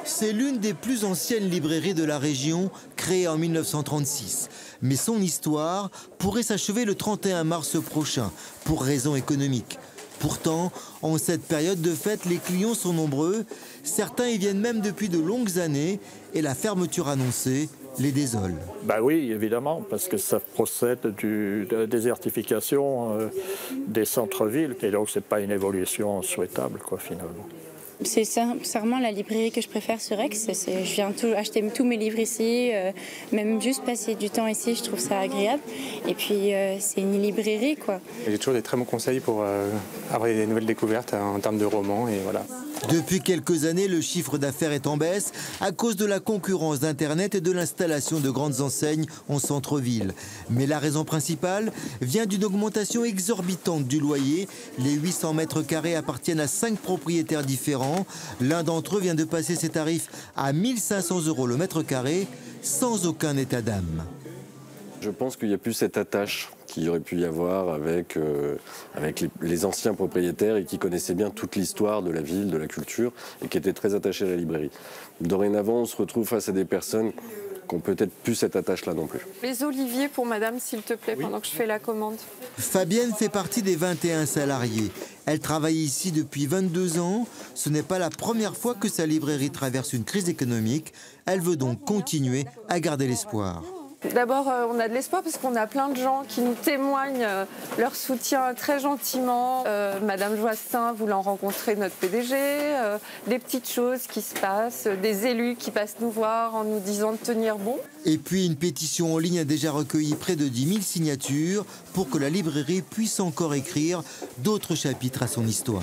C'est l'une des plus anciennes librairies de la région, créée en 1936. Mais son histoire pourrait s'achever le 31 mars prochain, pour raisons économiques. Pourtant, en cette période de fête, les clients sont nombreux. Certains y viennent même depuis de longues années et la fermeture annoncée les désole. Ben oui, évidemment, parce que ça procède de la désertification des centres-villes. Et donc, ce n'est pas une évolution souhaitable, quoi, finalement. C'est sincèrement la librairie que je préfère sur Aix. Je viens acheter tous mes livres ici, même juste passer du temps ici, je trouve ça agréable. Et puis c'est une librairie, quoi. J'ai toujours des très bons conseils pour avoir des nouvelles découvertes en termes de romans et voilà. Depuis quelques années, le chiffre d'affaires est en baisse à cause de la concurrence d'Internet et de l'installation de grandes enseignes en centre-ville. Mais la raison principale vient d'une augmentation exorbitante du loyer. Les 800 mètres carrés appartiennent à 5 propriétaires différents. L'un d'entre eux vient de passer ses tarifs à 1 500 € le mètre carré, sans aucun état d'âme. Je pense qu'il n'y a plus cette attache qu'il aurait pu y avoir avec les anciens propriétaires et qui connaissaient bien toute l'histoire de la ville, de la culture et qui étaient très attachés à la librairie. Dorénavant, on se retrouve face à des personnes qui n'ont peut-être plus cette attache-là non plus. Les oliviers pour madame, s'il te plaît, pendant que je fais la commande. Fabienne fait partie des 21 salariés. Elle travaille ici depuis 22 ans. Ce n'est pas la première fois que sa librairie traverse une crise économique. Elle veut donc continuer à garder l'espoir. D'abord, on a de l'espoir parce qu'on a plein de gens qui nous témoignent leur soutien très gentiment. Madame Joassin voulant rencontrer notre PDG, des petites choses qui se passent, des élus qui passent nous voir en nous disant de tenir bon. Et puis une pétition en ligne a déjà recueilli près de 10 000 signatures pour que la librairie puisse encore écrire d'autres chapitres à son histoire.